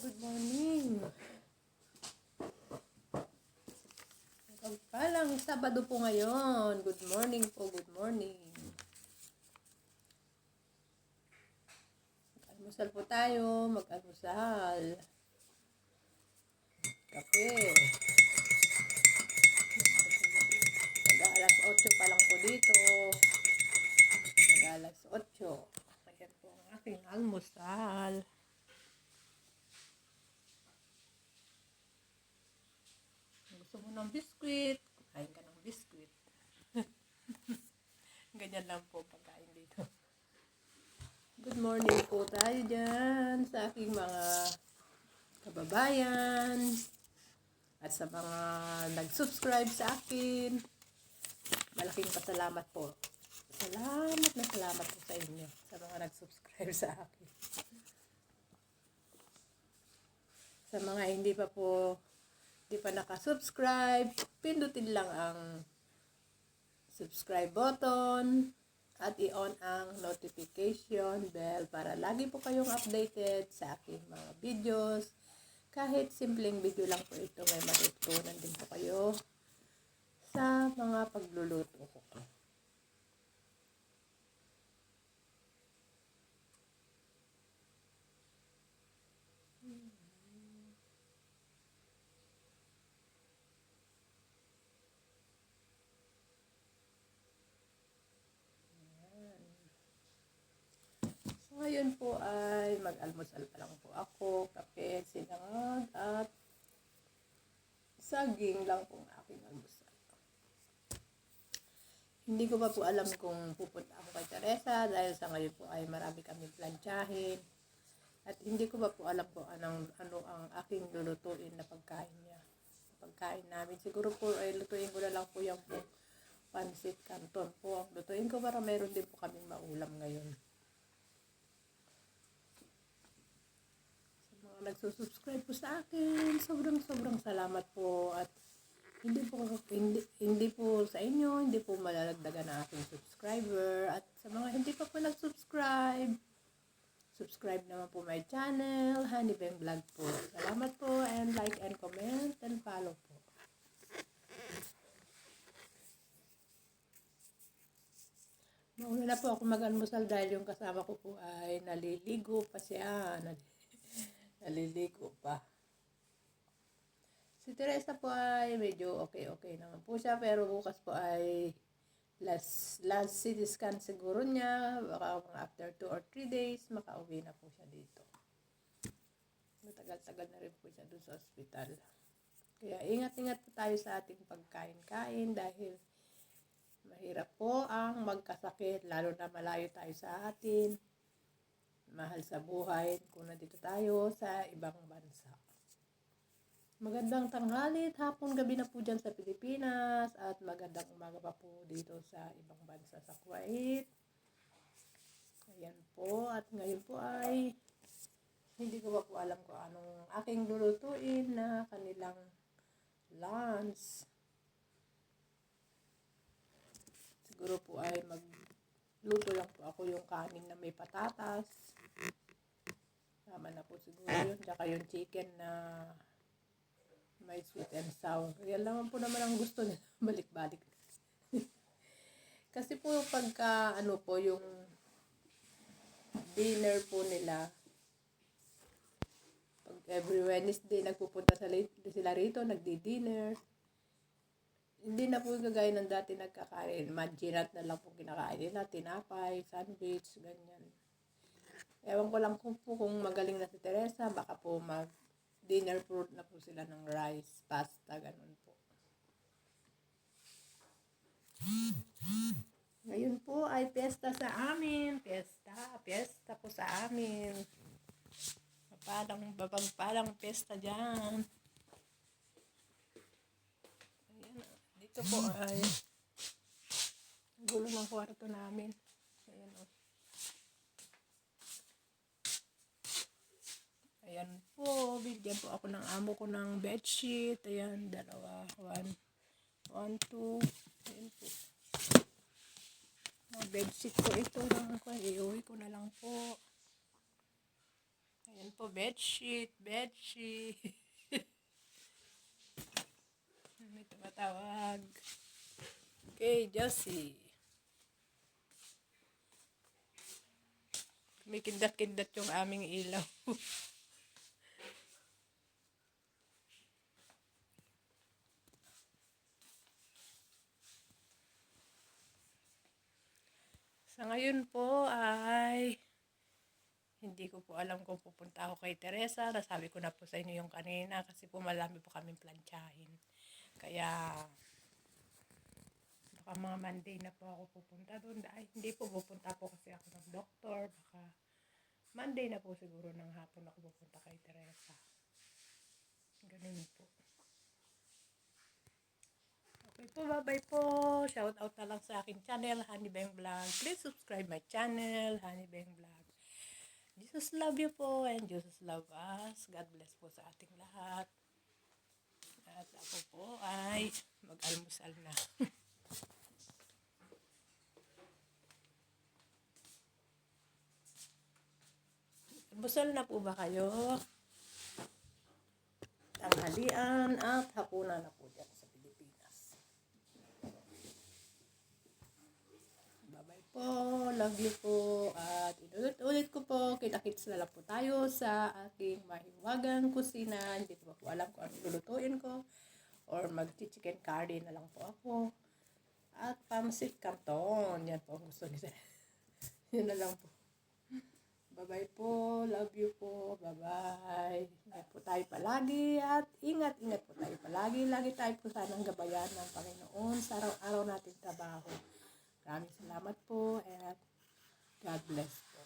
Good morning. Palang Sabado po ngayon. Good morning po, good morning. Mag-almusal po tayo, mag-almusal. Kape. Mag-alas 8 pa lang po dito. Mag-alas 8. Ayan po ang aking almusal. Gusto mo ng biskwit? Kain ka ng biskwit. Ganyan lang po pagkain dito. Good morning po tayo dyan sa aking mga kababayan at sa mga nag-subscribe sa akin. Malaking pasalamat po. Salamat po sa inyo sa mga nag-subscribe sa akin. Sa mga hindi pa nakasubscribe, pindutin lang ang subscribe button at i-on ang notification bell para lagi po kayong updated sa aking mga videos. Kahit simpleng video lang po ito, may matutunan din po kayo sa mga pagluluto ko. Ngayon po ay mag-almusal pa lang po ako, kape, sinangag at saging lang pong aking almusal. Hindi ko pa po alam kung pupunta ako kay Teresa dahil sa ngayon po ay marami kami plantsahin at hindi ko pa po alam kung ano ang aking lulutuin na pagkain niya. Pagkain namin siguro po ay lutuin ko na lang po yung pansit canton po. Lutuin ko para meron din po kaming maulam ngayon. Nagsusubscribe po sa akin. Sobrang salamat po at hindi po sa inyo, hindi po malalagdagan ang aking subscriber at sa mga hindi pa po nag-subscribe, subscribe naman po my channel, Honey Beng Vlog po. Salamat po and like and comment and follow po. Mauna na po ako mag-almusal dahil yung kasama ko po ay naliligo pa siya. Naliligo pa. Si Teresa po ay medyo okay naman po siya pero bukas po ay last CT scan siguro niya. Baka after 2 or 3 days makauwi na po siya dito. Matagal-tagal na rin po siya doon sa ospital. Kaya ingat-ingat po tayo sa ating pagkain-kain dahil mahirap po ang magkasakit lalo na malayo tayo sa atin. Mahal sa buhay kung nandito tayo sa ibang bansa. Magandang tanghali, hapon, gabi na po dyan sa Pilipinas at magandang umaga pa po dito sa ibang bansa sa Kuwait. Ayan po at ngayon po ay hindi ko pa po alam kung anong aking lulutuin na kanilang lunch. Siguro po ay magluto lang po ako yung kanin na may patatas. Tama na po siguro yun. Tsaka yung chicken na may sweet and sour. Yan lang po naman ang gusto nila. Balik-balik. Kasi po pagka yung dinner po nila, pag every Wednesday nagpupunta sila rito, nagdi-dinner. Hindi na po gagaya ng dati nagkakain. Manginat na lang po kinakain nila. Tinapay, sandwich, ganyan. Ewan ko lang kung magaling na si Teresa, baka po mag-dinner fruit na po sila ng rice, pasta, ganun po. Ngayon po ay piyesta sa amin. Piyesta po sa amin. Palang piyesta dyan. Ayan, dito po ay gulo ng kwarto namin. Ayan o. Ayan po, bigyan po ako ng amo ko ng bedsheet. Ayan, 2. 1, 2. Ayan po. Bedsheet ko ito lang. Iuwi ko na lang po. Ayan. Yan po, bedsheet, bedsheet. May tumatawag. Okay, Josie. May kindat-kindat yung aming ilaw. Sa ngayon po ay hindi ko po alam kung pupunta ako kay Teresa. Nasabi ko na po sa inyo yung kanina kasi po malami po kaming plantsahin. Kaya baka mga Monday na po ako pupunta doon. Ay, hindi po pupunta po kasi ako ng doktor. Baka Monday na po siguro ng hapon ako pupunta kay Teresa. Ganun po. Okay po, bye-bye po. Shout out na lang sa aking channel, Honey Beng Vlog. Please subscribe my channel, Honey Beng Vlog. Jesus love you po and Jesus love us. God bless po sa ating lahat. At ako po ay mag-almusal na. Almusal na po ba kayo? Tanghalian at hapunan na po dyan sa Pilipinas. Bye-bye po. Love you po. At inulit ko po, kita-kits na lang po tayo sa aking mahiwagang kusina. Hindi ko po alam kung ano lulutuin ko. Or mag-chicken curry na lang po ako. At pamsit canton. Yan po ang gusto nila. Yan na lang po. Bye-bye po. Love you po. Bye-bye. Ingat po tayo palagi at ingat-ingat po tayo palagi. Lagi tayo po sanang gabayan ng Panginoon sa araw-araw nating trabaho. Maraming salamat po at God bless po.